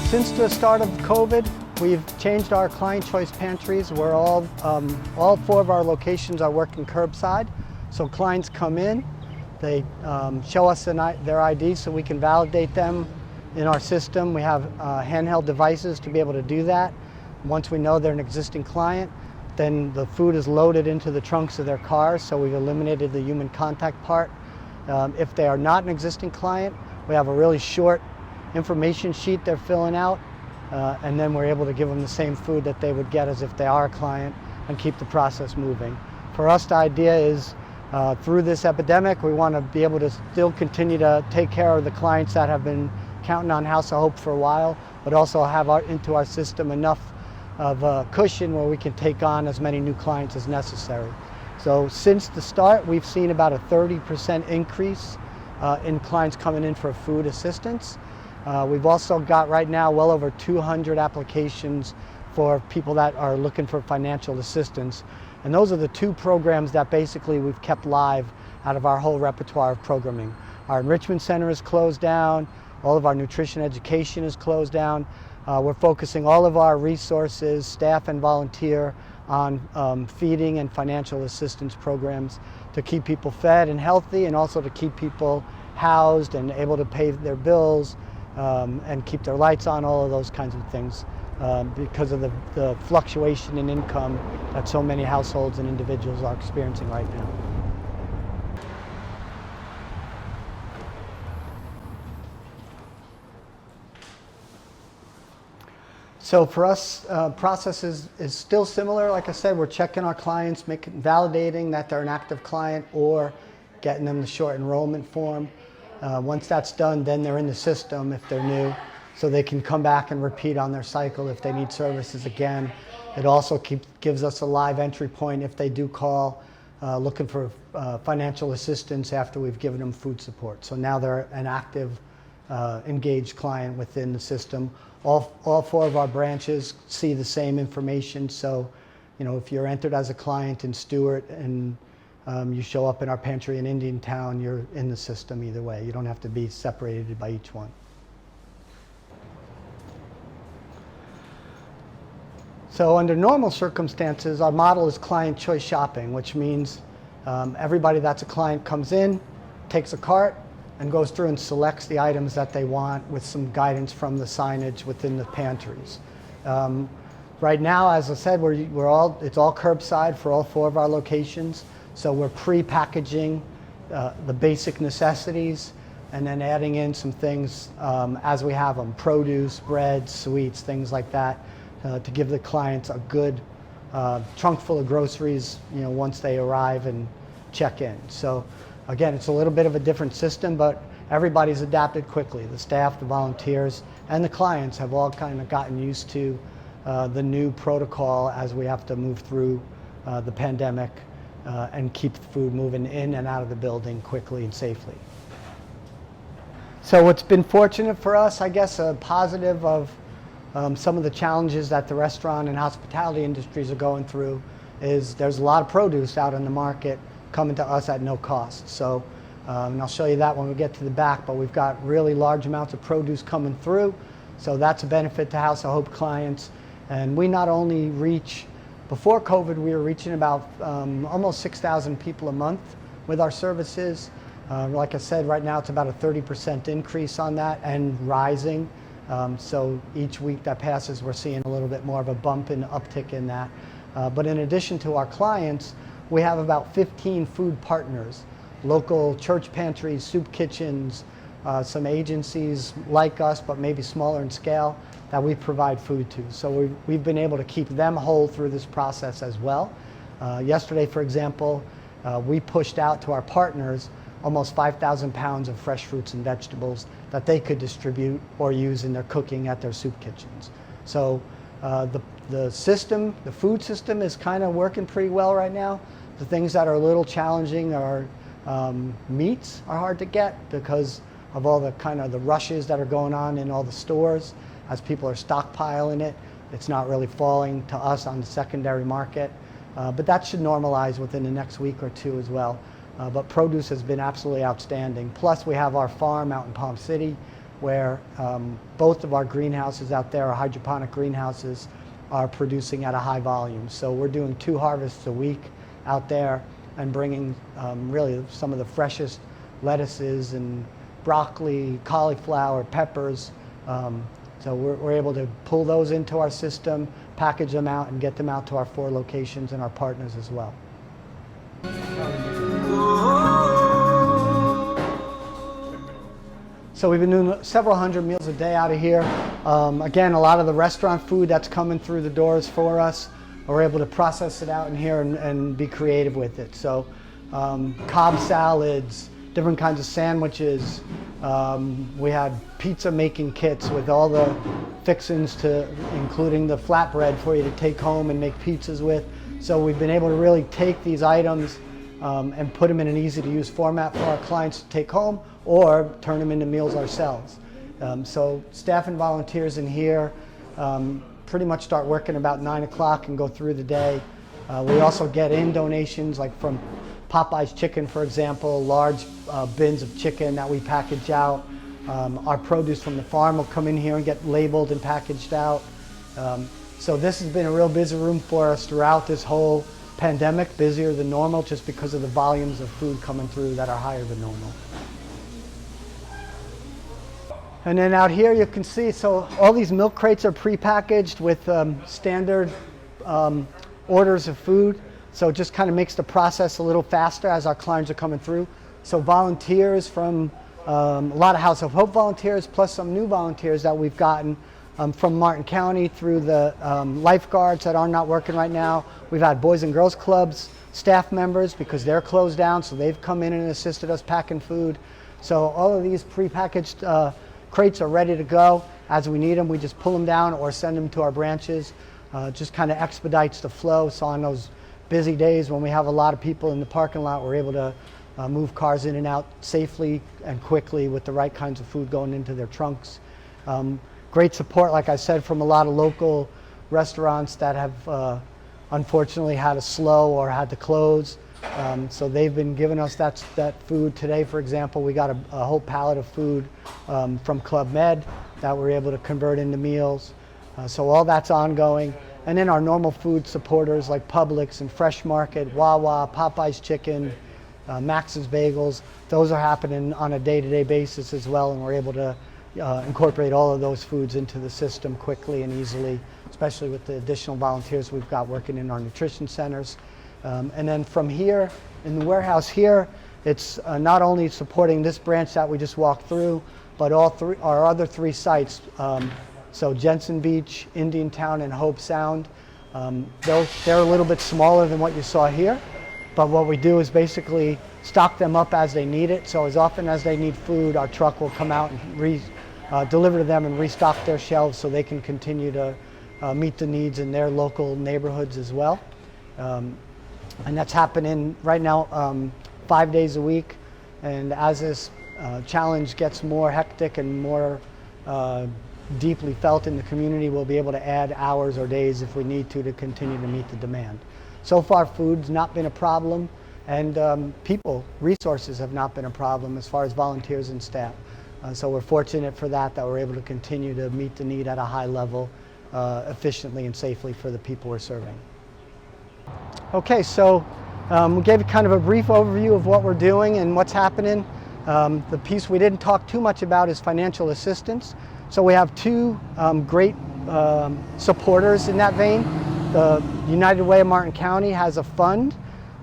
Since the start of COVID, we've changed our client choice pantries. We're all 4 of our locations are working curbside. So clients come in, they show us their ID so we can validate them in our system. We have handheld devices to be able to do that. Once we know they're an existing client, then the food is loaded into the trunks of their cars, so we've eliminated the human contact part. If they are not an existing client, we have a really short information sheet they're filling out, and then we're able to give them the same food that they would get as if they are a client and keep the process moving. For us, the idea is through this epidemic, we want to be able to still continue to take care of the clients that have been counting on House of Hope for a while, but also have into our system enough of a cushion where we can take on as many new clients as necessary. So since the start, we've seen about a 30% increase in clients coming in for food assistance. We've also got right now well over 200 applications for people that are looking for financial assistance. And those are the 2 programs that basically we've kept live out of our whole repertoire of programming. Our enrichment center is closed down. All of our nutrition education is closed down. We're focusing all of our resources, staff and volunteer, on feeding and financial assistance programs to keep people fed and healthy, and also to keep people housed and able to pay their bills and keep their lights on, all of those kinds of things, because of the fluctuation in income that so many households and individuals are experiencing right now. So for us, process is still similar. Like I said, we're checking our clients, validating that they're an active client, or getting them the short enrollment form. Once that's done, then they're in the system if they're new, so they can come back and repeat on their cycle if they need services again. It also gives us a live entry point if they do call looking for financial assistance after we've given them food support. So now they're an active, engaged client within the system. All 4 of our branches see the same information. So, if you're entered as a client in Stewart and you show up in our pantry in Indiantown, you're in the system either way. You don't have to be separated by each one. So under normal circumstances, our model is client choice shopping, which means everybody that's a client comes in, takes a cart, and goes through and selects the items that they want with some guidance from the signage within the pantries. Right now, as I said, it's all curbside for all 4 of our locations. So we're pre-packaging the basic necessities and then adding in some things as we have them: produce, bread, sweets, things like that, to give the clients a good trunk full of groceries, once they arrive and check in. So again, it's a little bit of a different system, but everybody's adapted quickly. The staff, the volunteers, and the clients have all kind of gotten used to the new protocol as we have to move through the pandemic and keep the food moving in and out of the building quickly and safely. So what's been fortunate for us, I guess, a positive of some of the challenges that the restaurant and hospitality industries are going through, is there's a lot of produce out in the market coming to us at no cost. So, and I'll show you that when we get to the back, but we've got really large amounts of produce coming through. So that's a benefit to House of Hope clients. And we not only reach, before COVID, we were reaching about almost 6,000 people a month with our services. Like I said, right now it's about a 30% increase on that and rising. So each week that passes, we're seeing a little bit more of a bump and uptick in that. But in addition to our clients, we have about 15 food partners, local church pantries, soup kitchens, some agencies like us, but maybe smaller in scale, that we provide food to. So we've been able to keep them whole through this process as well. Yesterday, for example, we pushed out to our partners almost 5,000 pounds of fresh fruits and vegetables that they could distribute or use in their cooking at their soup kitchens. So the system, the food system, is kind of working pretty well right now. The things that are a little challenging are meats are hard to get because of all the kind of the rushes that are going on in all the stores. As people are stockpiling it, it's not really falling to us on the secondary market. But that should normalize within the next week or two as well. But produce has been absolutely outstanding. Plus we have our farm out in Palm City where both of our greenhouses out there, our hydroponic greenhouses, are producing at a high volume. So we're doing 2 harvests a week out there and bringing really some of the freshest lettuces and broccoli, cauliflower, peppers. So we're able to pull those into our system, package them out, and get them out to our 4 locations and our partners as well. So we've been doing several hundred meals a day out of here. Again, a lot of the restaurant food that's coming through the doors for us, we're able to process it out in here and be creative with it. So Cobb salads, different kinds of sandwiches. We had pizza making kits with all the fixings, including the flatbread for you to take home and make pizzas with. So we've been able to really take these items and put them in an easy to use format for our clients to take home or turn them into meals ourselves. So staff and volunteers in here pretty much start working about 9 o'clock and go through the day. We also get in donations like from Popeye's Chicken, for example, large bins of chicken that we package out. Our produce from the farm will come in here and get labeled and packaged out. So this has been a real busy room for us throughout this whole pandemic, busier than normal just because of the volumes of food coming through that are higher than normal. And then out here you can see, so all these milk crates are pre-packaged with standard orders of food. So it just kind of makes the process a little faster as our clients are coming through. So volunteers from a lot of House of Hope volunteers, plus some new volunteers that we've gotten from Martin County through the lifeguards that are not working right now. We've had Boys and Girls Clubs staff members because they're closed down, so they've come in and assisted us packing food. So all of these pre-packaged crates are ready to go. As we need them, we just pull them down or send them to our branches. Just kind of expedites the flow. So on those busy days when we have a lot of people in the parking lot, we're able to move cars in and out safely and quickly with the right kinds of food going into their trunks. Great support, like I said, from a lot of local restaurants that have unfortunately had to slow or had to close. So they've been giving us that food. Today, for example, we got a whole pallet of food from Club Med that we're able to convert into meals. So all that's ongoing. And then our normal food supporters like Publix and Fresh Market, Wawa, Popeye's Chicken, Max's Bagels, those are happening on a day-to-day basis as well, and we're able to incorporate all of those foods into the system quickly and easily, especially with the additional volunteers we've got working in our nutrition centers. And then from here, in the warehouse here, it's not only supporting this branch that we just walked through, but our other 3 sites. So Jensen Beach, Indiantown, and Hope Sound. They're a little bit smaller than what you saw here, but what we do is basically stock them up as they need it. So as often as they need food, our truck will come out and deliver to them and restock their shelves so they can continue to meet the needs in their local neighborhoods as well. And that's happening right now 5 days a week. And as this challenge gets more hectic and more deeply felt in the community, we'll be able to add hours or days if we need to continue to meet the demand. So far, food's not been a problem, and resources have not been a problem as far as volunteers and staff. So we're fortunate for that we're able to continue to meet the need at a high level, efficiently and safely for the people we're serving. Okay, so we gave kind of a brief overview of what we're doing and what's happening. The piece we didn't talk too much about is financial assistance. So we have 2 great supporters in that vein. The United Way of Martin County has a fund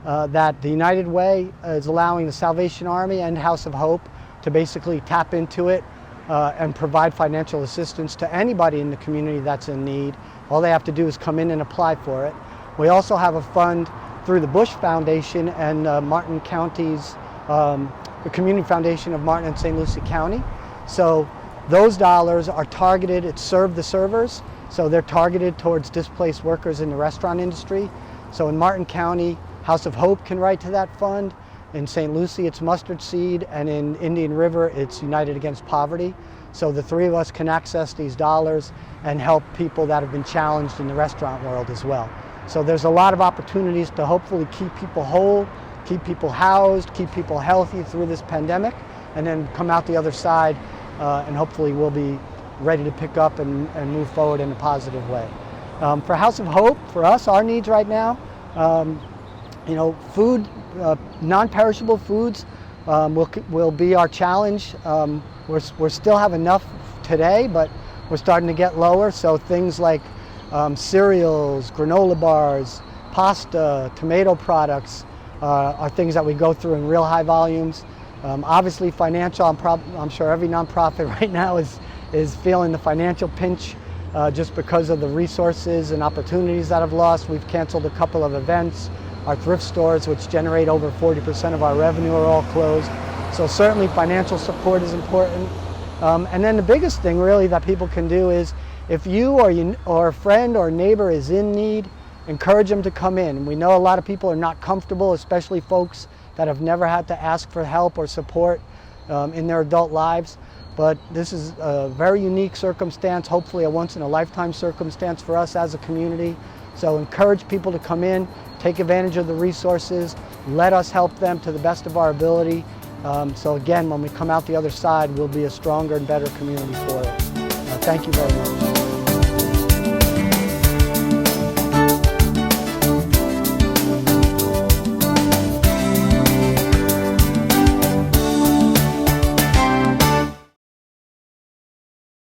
that the United Way is allowing the Salvation Army and House of Hope to basically tap into it and provide financial assistance to anybody in the community that's in need. All they have to do is come in and apply for it. We also have a fund through the Bush Foundation and Martin County's, the Community Foundation of Martin and St. Lucie County. So those dollars are targeted, it's Serve the Servers, so they're targeted towards displaced workers in the restaurant industry. So in Martin County, House of Hope can write to that fund. In St. Lucie, it's Mustard Seed, and in Indian River, it's United Against Poverty. So the 3 of us can access these dollars and help people that have been challenged in the restaurant world as well. So there's a lot of opportunities to hopefully keep people whole, keep people housed, keep people healthy through this pandemic, and then come out the other side and hopefully we'll be ready to pick up and move forward in a positive way. For House of Hope, for us, our needs right now, food, non-perishable foods will be our challenge. We still have enough today, but we're starting to get lower, so things like cereals, granola bars, pasta, tomato products are things that we go through in real high volumes. Obviously financial, I'm sure every nonprofit right now is feeling the financial pinch just because of the resources and opportunities that have lost. We've canceled a couple of events. Our thrift stores, which generate over 40% of our revenue, are all closed. So certainly financial support is important. And then the biggest thing really that people can do is if you or a friend or neighbor is in need, encourage them to come in. We know a lot of people are not comfortable, especially folks that have never had to ask for help or support in their adult lives. But this is a very unique circumstance, hopefully a once-in-a-lifetime circumstance for us as a community. So encourage people to come in, take advantage of the resources, let us help them to the best of our ability. So again, when we come out the other side, we'll be a stronger and better community for it. Thank you very much.